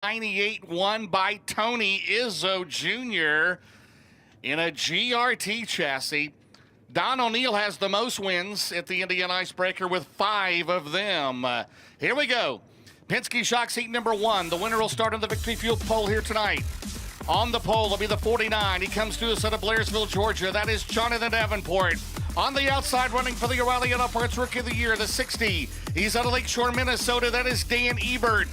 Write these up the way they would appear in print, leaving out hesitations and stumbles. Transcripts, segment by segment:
98 won by Tony Izzo Jr. in a GRT chassis. Don O'Neill has the most wins at the Indian Icebreaker with 5 of them. Here we go. Penske Shocks heat number 1. The winner will start on the Victory Fuel pole here tonight. On the pole will be the 49. He comes to us out of Blairsville, Georgia. That is Jonathan Davenport. On the outside, running for the O'Reilly Auto Parts Rookie of the Year, the 60. He's out of Lakeshore, Minnesota. That is Dan Ebert.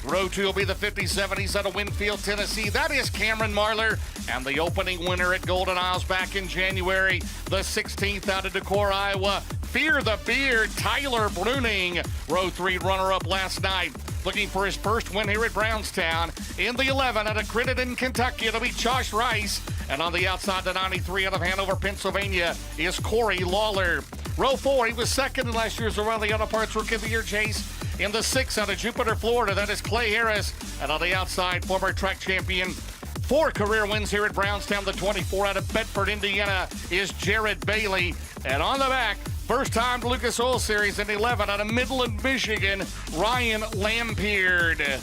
Row 2 will be the 57. He's out of Winfield, Tennessee. That is Cameron Marlar. And the opening winner at Golden Isles back in January, the 16th out of Decorah, Iowa. Fear the Beard, Tyler Bruning. Row 3 runner-up last night. Looking for his first win here at Brownstown. In the 11 out of Crittenden, Kentucky, it'll be Josh Rice. And on the outside, the 93 out of Hanover, Pennsylvania, is Corey Lawler. Row 4, he was second in last year's O'Reilly Auto Parts Rookie of the Year chase. In the 6 out of Jupiter, Florida, that is Clay Harris. And on the outside, former track champion. 4 career wins here at Brownstown. The 24 out of Bedford, Indiana, is Jared Bailey. And on the back, first time to Lucas Oil Series in 11 out of Midland, Michigan, Ryan Lampeard.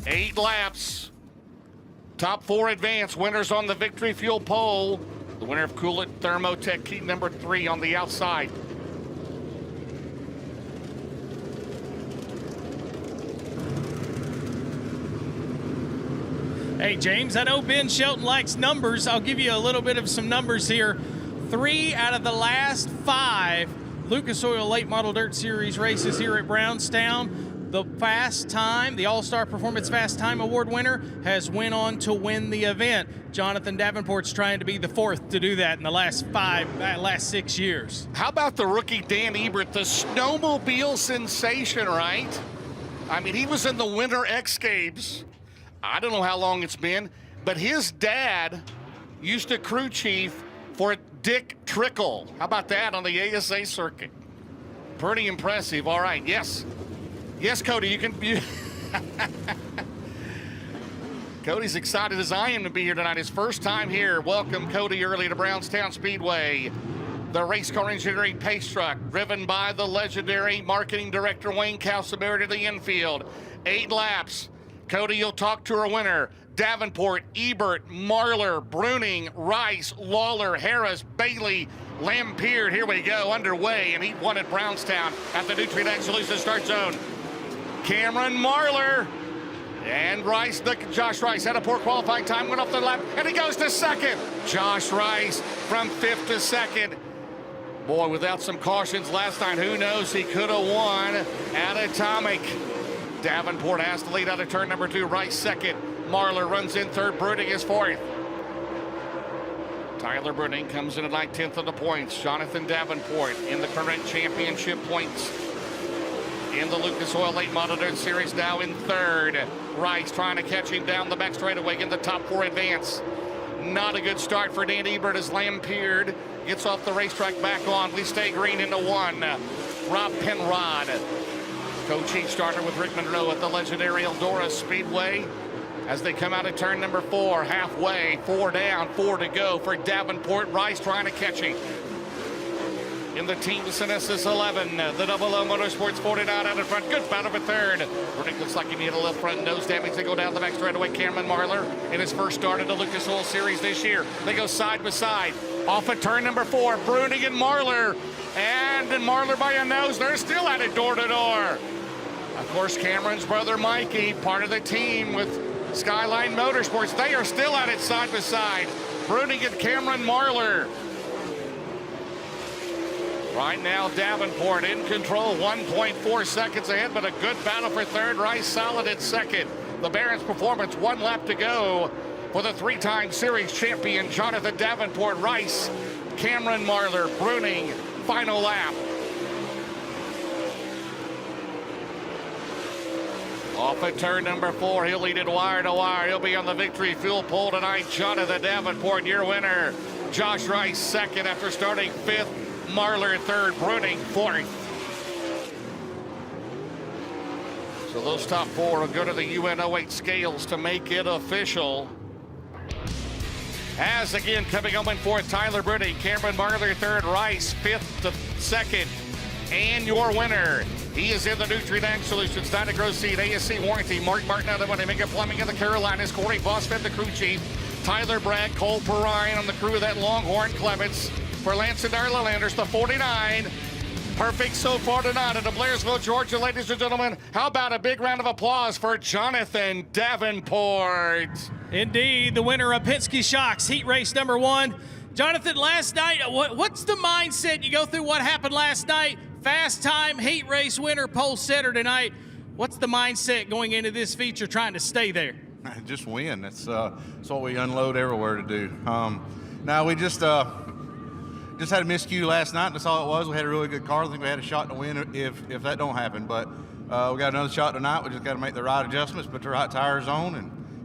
8 laps. Top 4 advance. Winners on the Victory Fuel pole. The winner of Coolant Thermotech, heat number 3 on the outside. Hey, James, I know Ben Shelton likes numbers. I'll give you a little bit of some numbers here. 3 out of the last 5 Lucas Oil Late Model Dirt Series races here at Brownstown. The Fast Time, the All-Star Performance Fast Time Award winner, has went on to win the event. Jonathan Davenport's trying to be the 4th to do that in the last 6 years. How about the rookie Dan Ebert, the snowmobile sensation, right? I mean, he was in the Winter X Games. I don't know how long it's been, but his dad used to crew chief for Dick Trickle. How about that on the ASA circuit? Pretty impressive. All right, yes. Yes, Cody, you can be. Cody's excited as I am to be here tonight. His first time here. Welcome, Cody, early to Brownstown Speedway. The race car engineering pace truck, driven by the legendary marketing director Wayne Calsaber to the infield. 8 laps. Cody, you'll talk to our winner. Davenport, Ebert, Marlar, Bruning, Rice, Lawler, Harris, Bailey, Lampeard. Here we go, underway, and he won at Brownstown at the Nutrient Axaloosa start zone. Cameron Marlar and Rice, Josh Rice had a poor qualifying time, went off the lap, and he goes to second. Josh Rice from 5th to 2nd. Boy, without some cautions last night, who knows, he could have won at Atomic. Davenport has the lead out of turn number 2. Rice 2nd. Marlar runs in 3rd. Bruning is 4th. Tyler Bruning comes in at 10th of the points. Jonathan Davenport in the current championship points in the Lucas Oil Late Model Dirt Series, now in 3rd. Rice trying to catch him down the back straightaway in the top 4 advance. Not a good start for Dan Ebert as Lampeard gets off the racetrack back on. We stay green into 1. Rob Penrod, co-chief starter with Rick Monroe at the legendary Eldora Speedway as they come out of turn number 4, halfway, 4 down, 4 to go for Davenport. Rice trying to catch him. In the Team Synesis 11, the Double O Motorsports 49 out in front. Good battle for 3rd. Bruning looks like he needed a little front nose damage. They go down the back straightaway. Cameron Marlar in his first start at the Lucas Oil Series this year. They go side by side. Off at turn number 4, Bruning and Marlar. And Marlar by a nose. They're still at it door to door. Of course, Cameron's brother Mikey, part of the team with Skyline Motorsports. They are still at it side by side. Bruning and Cameron Marlar. Right now, Davenport in control, 1.4 seconds ahead, but a good battle for 3rd. Rice solid at 2nd. The Barron's Performance, 1 lap to go for the 3-time series champion, Jonathan Davenport. Rice, Cameron Marlar, Bruning, final lap. Off at turn number 4, he'll lead it wire to wire. He'll be on the Victory Fuel pole tonight. Jonathan Davenport, your winner. Josh Rice 2nd after starting 5th. Marlar 3rd, Bruning 4th. So those top 4 will go to the UN08 scales to make it official. As again, coming home in 4th, Tyler Bruning, Cameron Marlar 3rd, Rice 5th to 2nd. And your winner, he is in the Nutrient Solutions, Dynagrow Seed, ASC Warranty, Mark Martin out of the Mega Plumbing in the Carolinas, Corey Bosfeld, the crew chief, Tyler Bragg, Cole Perrine on the crew of that Longhorn Clements. For Lance and Darla Landers, the 49. Perfect so far tonight at Blairsville, Georgia, ladies and gentlemen. How about a big round of applause for Jonathan Davenport? Indeed, the winner of Penske Shocks, heat race number 1. Jonathan, last night, what's the mindset? You go through what happened last night, fast time, heat race winner, pole setter tonight. What's the mindset going into this feature, trying to stay there? Just win. That's what we unload everywhere to do. Now we just had a miscue last night. That's all it was. We had a really good car. I think we had a shot to win if that don't happen. But we got another shot tonight. We just got to make the right adjustments, put the right tires on,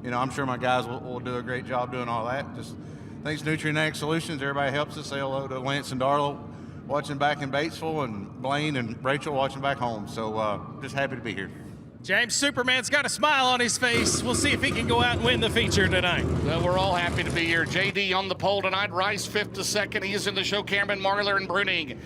and I'm sure my guys will do a great job doing all that. Just thanks to Nutrient Ag Solutions. Everybody helps us. Say hello to Lance and Darla watching back in Batesville, and Blaine and Rachel watching back home. So just happy to be here. James Superman's got a smile on his face. We'll see if he can go out and win the feature tonight. Well, we're all happy to be here. JD on the pole tonight. Rice 5th to 2nd. He is in the show. Cameron Marler and Bruning.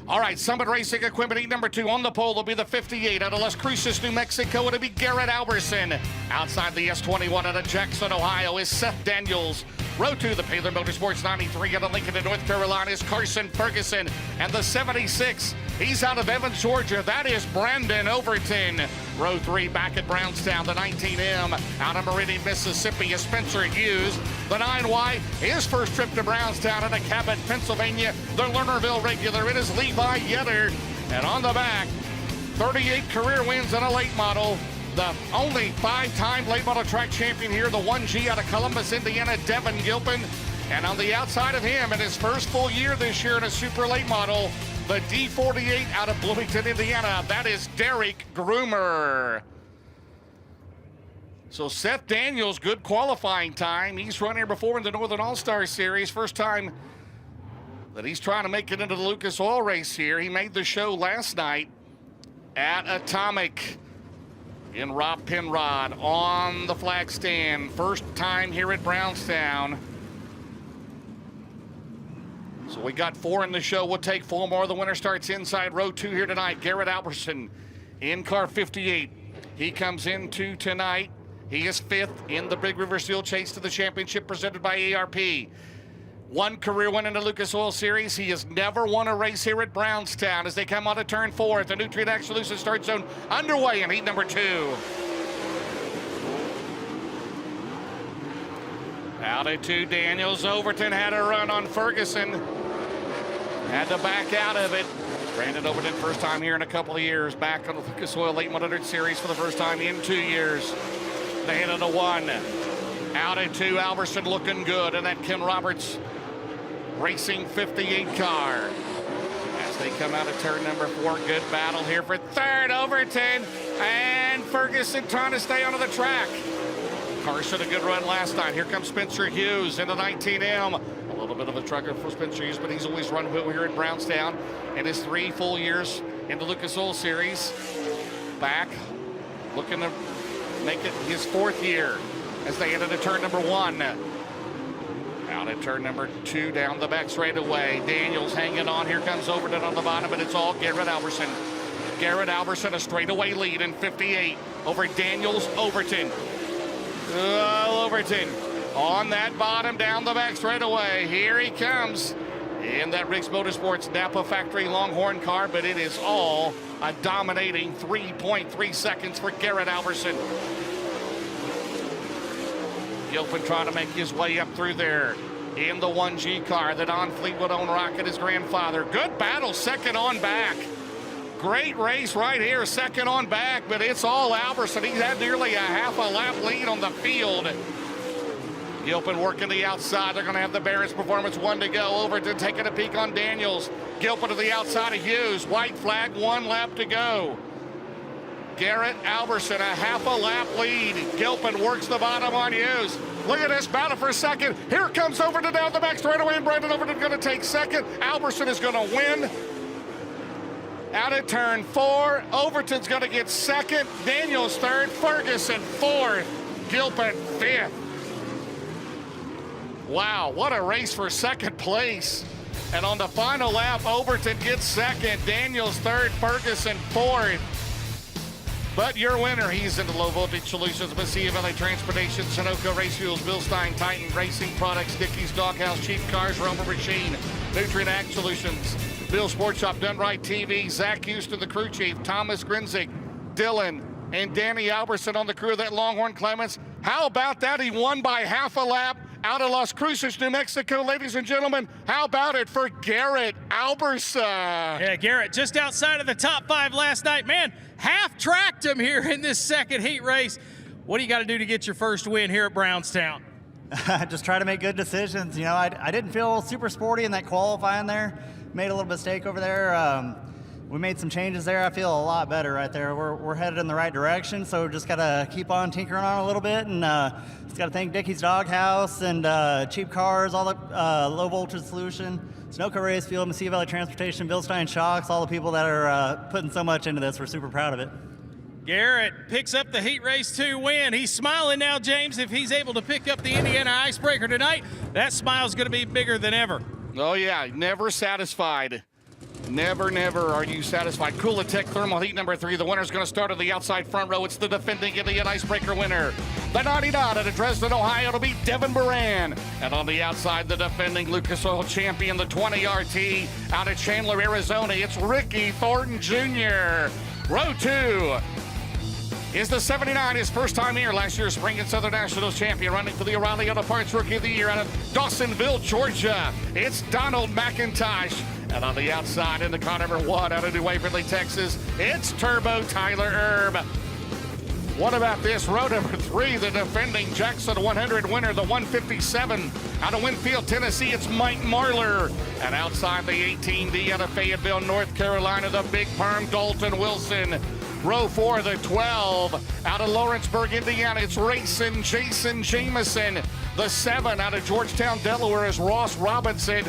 All right, Summit Racing Equipment, heat number 2 on the pole will be the 58 out of Las Cruces, New Mexico. It'll be Garrett Alberson. Outside the S21 out of Jackson, Ohio is Seth Daniels. Row 2, the Paler Motorsports 93 out of Lincoln in North Carolina is Carson Ferguson. And the 76, he's out of Evans, Georgia. That is Brandon Overton. Row 3 back at Brownstown, the 19M out of Meridian, Mississippi is Spencer Hughes. The 9Y, his first trip to Brownstown out of Cabot, Pennsylvania. The Lernerville regular, it is Levi Yetter. And on the back, 38 career wins in a late model. The only 5-time late model track champion here, the 1G out of Columbus, Indiana, Devin Gilpin. And on the outside of him, in his first full year this year in a super late model, the D48 out of Bloomington, Indiana. That is Derek Groomer. So Seth Daniels, good qualifying time. He's run here before in the Northern All-Star Series. First time that he's trying to make it into the Lucas Oil race here. He made the show last night at Atomic in Rob Penrod on the flag stand. First time here at Brownstown. So we got 4 in the show. We'll take 4 more. The winner starts inside row 2 here tonight. Garrett Alberson in car 58. He comes into tonight. He is 5th in the Big River Steel Chase to the championship presented by ARP. 1 career win in the Lucas Oil Series. He has never won a race here at Brownstown as they come out of turn 4 at the Nutrient Ag Solutions start zone underway in heat number 2. Out at 2, Daniels. Overton had a run on Ferguson. Had to back out of it. Brandon Overton, first time here in a couple of years. Back on the Lucas Oil Late Model Series for the first time in 2 years. They hit a 1. Out at 2, Alberson looking good. And that Ken Roberts Racing 58 car. As they come out of turn number 4, good battle here for 3rd. Overton and Ferguson trying to stay onto the track. Carson, a good run last night. Here comes Spencer Hughes in the 19M. A little bit of a trucker for Spencer Hughes, but he's always run well here at Brownstown. In his 3 full years in the Lucas Oil Series. Back, looking to make it his 4th year as they enter the turn number 1. Out at turn number 2, down the back straightaway. Daniels hanging on. Here comes Overton on the bottom, but it's all Garrett Alberson. Garrett Alberson, a straightaway lead in 58 over Daniels. Overton. Overton on that bottom, down the back straightaway. Here he comes in that Riggs Motorsports Napa factory Longhorn car, but it is all a dominating 3.3 seconds for Garrett Alberson. Gilpin trying to make his way up through there in the 1G car. The Don Fleetwood owned Rocket, his grandfather. Good battle, second on back. Great race right here, second on back, but it's all Alberson. He's had nearly a half a lap lead on the field. Gilpin working the outside. They're going to have the Barron's Performance 1 to go. Overton taking a peek on Daniels. Gilpin to the outside of Hughes. White flag, 1 lap to go. Garrett Alberson, a half a lap lead. Gilpin works the bottom on Hughes. Look at this battle for second. Here comes Overton down the back straightaway, and Brandon Overton going to take second. Alberson is going to win. Out at turn 4, Overton's going to get second. Daniels 3rd, Ferguson 4th, Gilpin 5th. Wow, what a race for second place. And on the final lap, Overton gets second, Daniels third, Ferguson fourth. But your winner, he's into low voltage solutions, Mesilla Valley Transportation, Sunoco Race Fuels, Bilstein, Titan Racing Products, Dickey's Doghouse, Cheap Cars, Romer Machine, Nutrient Ag Solutions, Bill Sports Shop, Done Right TV, Zach Houston, the crew chief, Thomas Grinzig, Dylan, and Danny Alberson on the crew of that Longhorn Clements. How about that? He won by half a lap out of Las Cruces, New Mexico. Ladies and gentlemen, how about it for Garrett Alberson? Yeah, Garrett, just outside of the top 5 last night. Man, half tracked him here in this second heat race. What do you got to do to get your first win here at Brownstown? Just try to make good decisions. You know, I didn't feel super sporty in that qualifying there. Made a little mistake over there. We made some changes there. I feel a lot better right there. We're headed in the right direction, so just got to keep on tinkering on a little bit. And just got to thank Dickey's Doghouse and Cheap Cars, all the low voltage solution, Sunoco Race Fuel, Mesilla Valley Transportation, Bilstein Shocks, all the people that are putting so much into this. We're super proud of it. Garrett picks up the heat race 2 win. He's smiling now, James. If he's able to pick up the Indiana Icebreaker tonight, that smile's going to be bigger than ever. Oh, yeah, never satisfied. Never, never are you satisfied. Coolitech Thermal Heat number 3. The winner's going to start on the outside front row. It's the defending Indiana Icebreaker winner. The 99 out of Dresden, Ohio, to beat Devin Moran. And on the outside, the defending Lucas Oil champion, the 20 RT out of Chandler, Arizona. It's Ricky Thornton Jr. Row 2 is the 79, his first time here. Last year's Spring and Southern Nationals champion, running for the O'Reilly Auto Parts Rookie of the Year out of Dawsonville, Georgia. It's Donald McIntosh. And on the outside in the car number 1 out of New Waverly, Texas, it's Turbo Tyler Erb. What about this? Row number 3, the defending Jackson 100 winner, the 157 out of Winfield, Tennessee, it's Mike Marlar. And outside the 18D out of Fayetteville, North Carolina, the Big Perm, Dalton Wilson. Row 4, the 12 out of Lawrenceburg, Indiana, it's Racing Jason Jameson. The 7 out of Georgetown, Delaware, is Ross Robinson.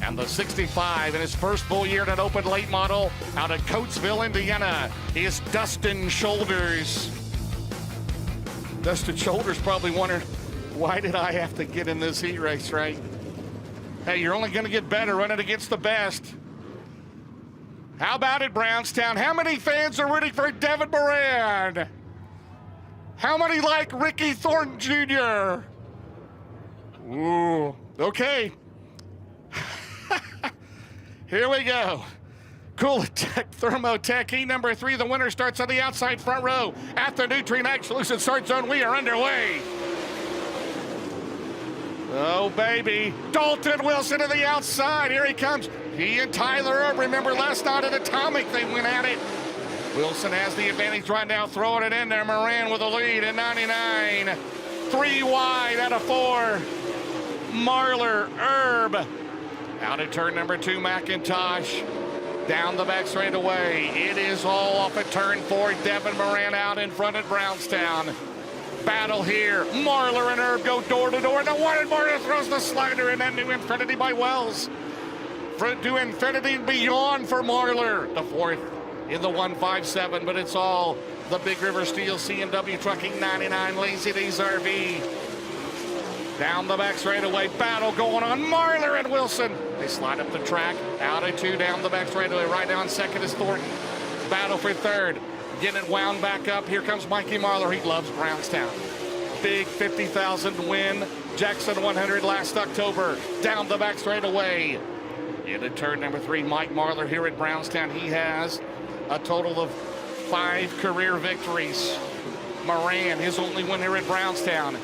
And the 65 in his first full year in an open late model out of Coatesville, Indiana, is Dustin Shoulders. Dustin Shoulders probably wondered, why did I have to get in this heat race, right? Hey, you're only going to get better running against the best. How about it, Brownstown? How many fans are rooting for Devin Moran? How many like Ricky Thornton Jr.? Ooh, okay. Here we go. Coolitech Thermotech, heat number 3. The winner starts on the outside front row at the Nutrient Ag Solution start zone. We are underway. Oh, baby. Dalton Wilson to the outside. Here he comes. He and Tyler Erb. Remember last night at Atomic, they went at it. Wilson has the advantage right now, throwing it in there. Moran with the lead in 99. 3 wide out of 4. Marlar, Erb. Out of turn number 2, McIntosh. Down the back straightaway. It is all off at turn 4. Devin Moran out in front at Brownstown. Battle here. Marlar and Erb go door to door. The one and Marlar throws the slider in that new Infinity by Wells. To infinity and beyond for Marlar. The 4th in the 157, but it's all the Big River Steel C&W Trucking 99 Lazy Days RV. Down the back straightaway, battle going on. Marlar and Wilson. They slide up the track. Out of 2, down the back straightaway. Right down second is Thornton. Battle for 3rd. Getting it wound back up. Here comes Mikey Marlar. He loves Brownstown. Big 50,000 win. Jackson 100 last October. Down the back straightaway. Into turn number 3, Mike Marlar here at Brownstown. He has a total of 5 career victories. Moran, his only win here at Brownstown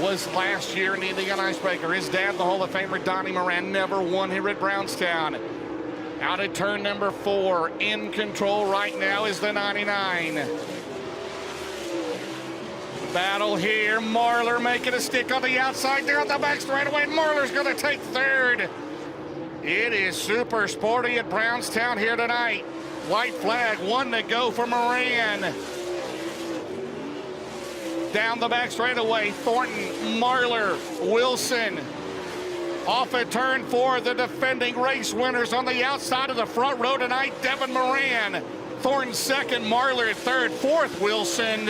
was last year in the Indiana Icebreaker. His dad, the Hall of Famer Donnie Moran, never won here at Brownstown. Out at turn number 4, in control right now is the 99. Battle here, Marlar making a stick on the outside there on the back straightaway. Marlar's gonna take 3rd. It is super sporty at Brownstown here tonight. White flag, 1 to go for Moran. Down the back straightaway, Thornton, Marlar, Wilson. Off at turn 4, the defending race winners on the outside of the front row tonight, Devin Moran. Thornton 2nd, Marlar 3rd, 4th, Wilson.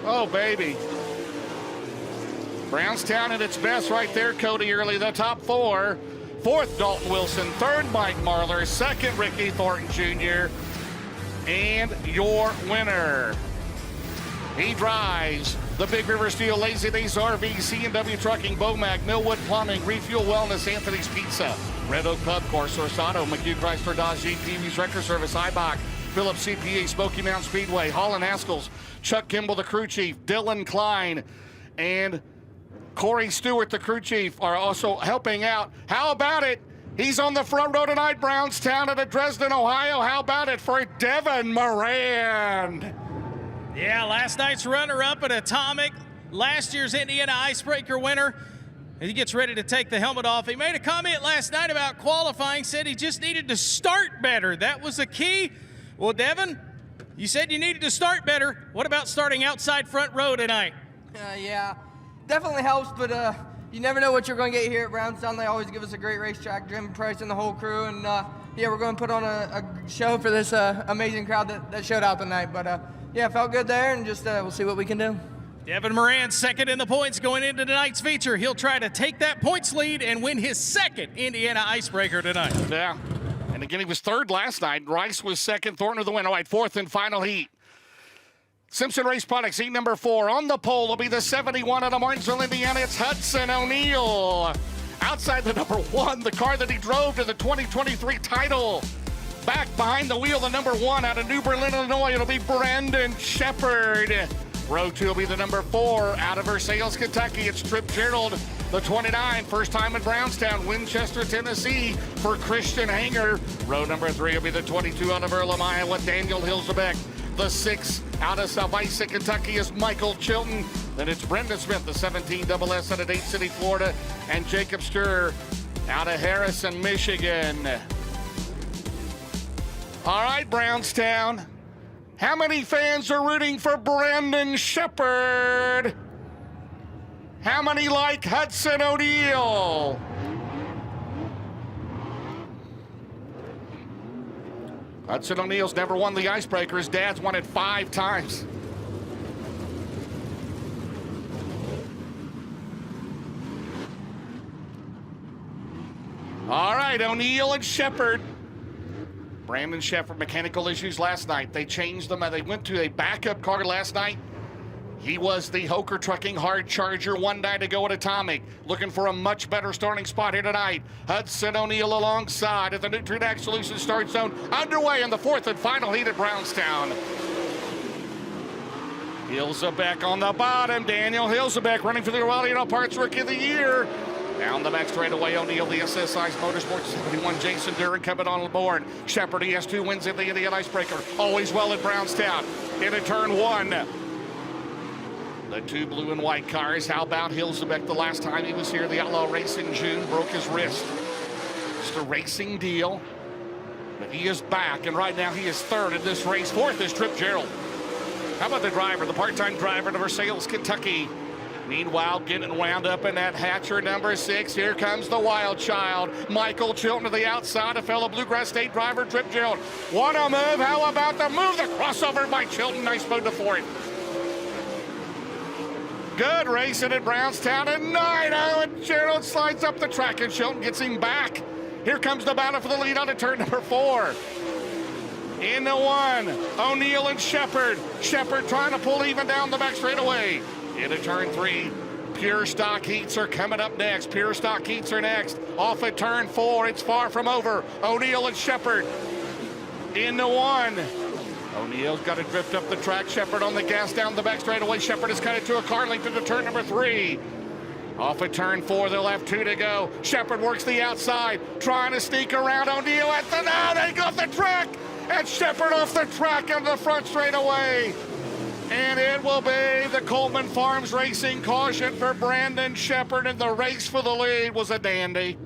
Oh, baby. Brownstown at its best right there, Cody Early, the top four. Fourth, Dalton Wilson. Third, Mike Marlar. Second, Ricky Thornton Jr. And your winner. He drives the Big River Steel, Lazy Days RV, C&W Trucking, Bomag, Millwood Plumbing, Refuel Wellness, Anthony's Pizza, Red Oak Club Course, Orsado, McHugh Chrysler Dodge, Jeep, TV's Record Service, Ibach, Phillips CPA, Smoky Mountain Speedway, Holland Haskell's, Chuck Kimball, the crew chief, Dylan Klein, and Corey Stewart, the crew chief, are also helping out. How about it? He's on the front row tonight, Brownstown at Dresden, Ohio. How about it for Devin Moran? Yeah, last night's runner-up at Atomic, last year's Indiana Icebreaker winner. He gets ready to take the helmet off. He made a comment last night about qualifying, said he just needed to start better. That was the key. Well, Devin, you said you needed to start better. What about starting outside front row tonight? Yeah, definitely helps, but you never know what you're going to get here at Brownstown. They always give us a great racetrack, Jim Price and the whole crew, and yeah, we're going to put on a show for this amazing crowd that showed out tonight. But yeah, felt good there, and just we'll see what we can do. Devin Moran, second in the points going into tonight's feature. He'll try to take that points lead and win his second Indiana Icebreaker tonight. Yeah, and again, he was third last night. Rice was second, Thornton of the win. All right, fourth and final heat. Simpson Race Products, heat number 4. On the pole will be the 71 out of Martinsville, Indiana. It's Hudson O'Neal. Outside the number 1, the car that he drove to the 2023 title. Back behind the wheel, the number 1 out of New Berlin, Illinois. It'll be Brandon Shepard. Row 2 will be the number 4 out of Versailles, Kentucky. It's Trip Gerald, the 29, first time at Brownstown, Winchester, Tennessee, for Christian Hanger. Row number 3 will be the 22 out of Earlham, Iowa, Daniel Hilzebeck. The 6 out of Salvisa, Kentucky is Michael Chilton. Then it's Brendan Smith, the 17 double S out of Dade City, Florida, and Jacob Sturr out of Harrison, Michigan. All right, Brownstown. How many fans are rooting for Brandon Shepard? How many like Hudson O'Neal? Hudson O'Neal's never won the Icebreaker. His dad's won it 5 times. All right, O'Neal and Shepard. Brandon Shepard, mechanical issues last night. They changed them. They went to a backup car last night. He was the Hoker Trucking Hard Charger, 1 night ago at Atomic. Looking for a much better starting spot here tonight. Hudson O'Neal alongside at the Nutrient Solutions start zone. Underway in the 4th and final heat at Brownstown. Hilzebeck on the bottom. Daniel Hilzebeck running for the O'Reilly Auto Parts Rookie of the Year. Down the back straightaway, O'Neal, the SSI Motorsports 71, Jason Duran coming on board. Shepard, he has 2 wins in the Indiana Icebreaker. Always well at Brownstown. Into turn 1. The 2 blue and white cars. How about Hilzebeck? The last time he was here, the Outlaw race in June, broke his wrist. Just a racing deal. But he is back, and right now he is 3rd in this race. 4th is Trip Gerald. How about the driver, the part-time driver to Versailles, Kentucky? Meanwhile, getting wound up in that Hatcher number 6. Here comes the wild child. Michael Chilton to the outside, a fellow Bluegrass State driver, Trip Gerald. What a move. How about the move? The crossover by Chilton. Nice move to 4th. Good racing at Brownstown tonight. And Gerald slides up the track, and Chilton gets him back. Here comes the battle for the lead on to turn number 4. In the 1, O'Neal and Shepard. Shepard trying to pull even down the back straightaway. Into turn 3, Pure Stock Heats are coming up next. Pure Stock Heats are next. Off at turn 4, it's far from over. O'Neal and Shepard into 1. O'Neal's got to drift up the track. Shepard on the gas down the back straightaway. Shepard is cut into a car length into turn number 3. Off at turn 4, they'll have 2 to go. Shepard works the outside, trying to sneak around O'Neal at the now. They got the track, and Shepard off the track on the front straightaway. And it will be the Coleman Farms Racing caution for Brandon Shepard, and the race for the lead was a dandy.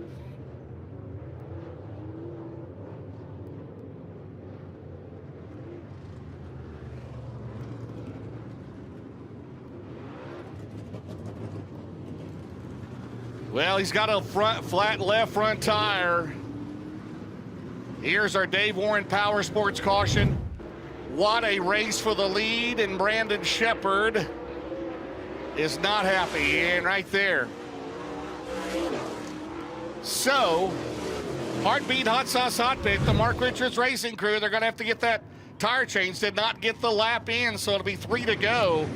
Well, he's got a flat left front tire. Here's our Dave Warren Power Sports caution. What a race for the lead, and Brandon Shepard is not happy, and right there. So, Heartbeat Hot Sauce Hot Pick, the Mark Richards Racing crew, they're going to have to get that tire change. Did not get the lap in, so it'll be 3 to go.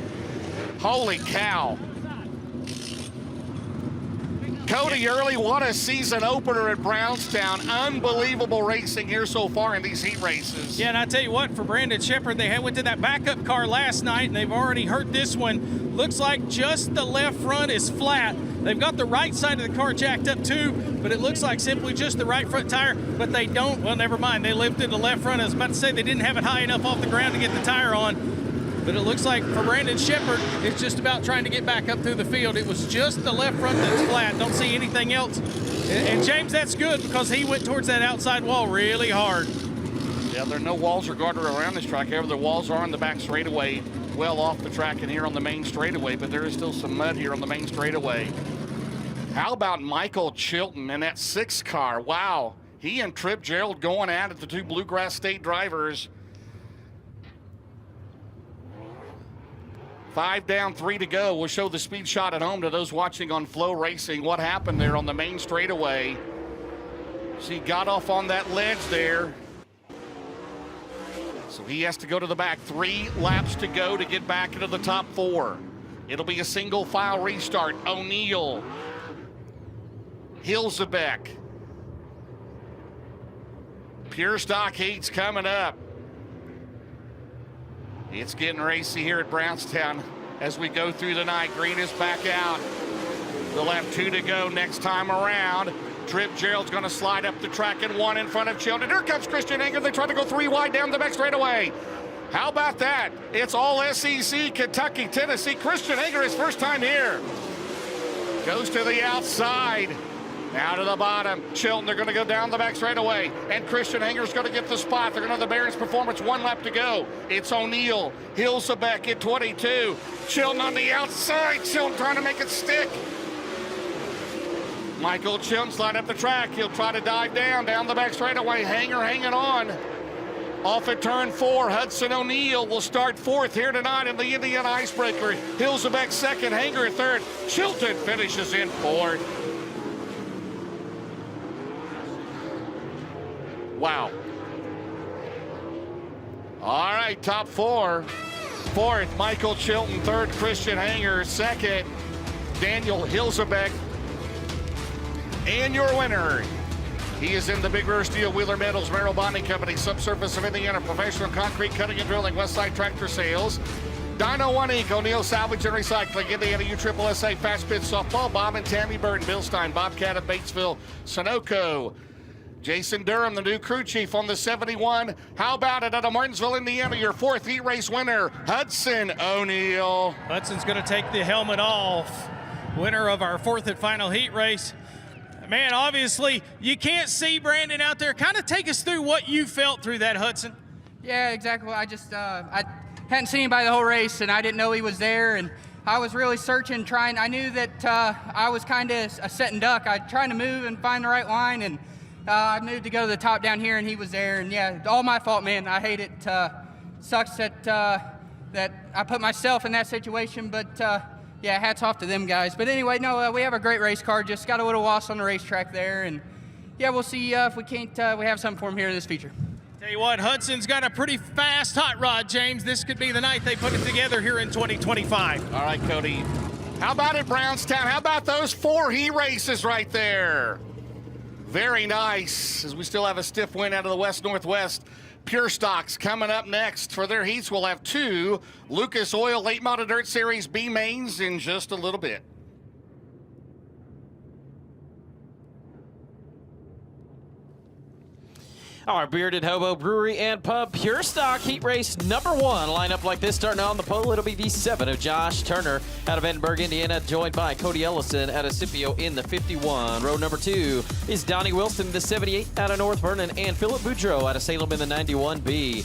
Holy cow. Cody Early, what a season opener at Brownstown. Unbelievable racing here so far in these heat races. Yeah, and I tell you what, for Brandon Shepard, they went to that backup car last night, and they've already hurt this one. Looks like just the left front is flat. They've got the right side of the car jacked up too, but it looks like simply just the right front tire, but they don't, well, never mind. They lifted the left front. I was about to say they didn't have it high enough off the ground to get the tire on. But it looks like for Brandon Shepard, it's just about trying to get back up through the field. It was just the left front that's flat. Don't see anything else. And James, that's good because he went towards that outside wall really hard. Yeah, there are no walls or guardrail around this track. However, the walls are on the back straightaway, well off the track and here on the main straightaway, but there is still some mud here on the main straightaway. How about Michael Chilton in that 6 car? Wow. He and Trip Gerald going at it, the 2 Bluegrass State drivers. 5 down, 3 to go. We'll show the speed shot at home to those watching on FloRacing. What happened there on the main straightaway? She got off on that ledge there. So he has to go to the back. 3 laps to go to get back into the top 4. It'll be a single file restart. O'Neill, Hilzebeck, Pure Stock Heat's coming up. It's getting racy here at Brownstown as we go through the night. Green is back out. They'll have 2 to go next time around. Trip Gerald's going to slide up the track and 1 in front of Chilton. Here comes Christian Anger. They try to go 3 wide down the back straightaway. How about that? It's all SEC, Kentucky, Tennessee. Christian Anger, his first time here. Goes to the outside. Now to the bottom. Chilton, they're going to go down the back straightaway. And Christian Anger's going to get the spot. They're going to have the Barons Performance. 1 lap to go. It's O'Neill. Hilzebeck at 22. Chilton on the outside. Chilton trying to make it stick. Michael Chilton slide up the track. He'll try to dive down the back straightaway. Hanger hanging on. Off at turn 4, Hudson O'Neill will start 4th here tonight in the Indiana Icebreaker. Hilzebeck 2nd, Hanger 3rd. Chilton finishes in 4th. Wow. All right, top 4. 4th, Michael Chilton. 3rd, Christian Hanger. 2nd, Daniel Hilzebeck. And your winner, he is in the Big Rare Steel Wheeler Metals, Merrill Bonding Company, Subsurface of Indiana, Professional Concrete Cutting and Drilling, Westside Tractor Sales, Dino One Inc., O'Neill Salvage and Recycling, Indiana USSSA, Fast Pitch Softball, Bob and Tammy Burton, Bill Stein, Bobcat of Batesville, Sunoco, Jason Durham, the new crew chief on the 71. How about it out of Martinsville, Indiana, your 4th heat race winner, Hudson O'Neill. Hudson's going to take the helmet off. Winner of our 4th and final heat race. Man, obviously, you can't see Brandon out there. Kind of take us through what you felt through that, Hudson. Yeah, exactly. I just I hadn't seen anybody the whole race, and I didn't know he was there, and I was really searching, trying. I knew that I was kind of a sitting duck. I trying to move and find the right line, and I moved to go to the top down here, and he was there. And yeah, all my fault, man. I hate it. Sucks that that I put myself in that situation, but. Yeah, hats off to them guys. But anyway, no, we have a great race car. Just got a little lost on the racetrack there. And, yeah, we'll see if we can't we have something for him here in this feature. Tell you what, Hudson's got a pretty fast hot rod, James. This could be the night they put it together here in 2025. All right, Cody. How about it, Brownstown? How about those 4 heat races right there? Very nice, as we still have a stiff wind out of the west-northwest. Pure Stocks coming up next. For their heats, we'll have 2 Lucas Oil Late Model Dirt Series B mains in just a little bit. Our Bearded Hobo Brewery and Pub Pure Stock Heat Race number 1. Line up like this, starting on the pole. It'll be the 7 of Josh Turner out of Edinburgh, Indiana, joined by Cody Ellison out of Scipio in the 51. Row number 2 is Donnie Wilson, the 78 out of North Vernon, and Philip Boudreau out of Salem in the 91B.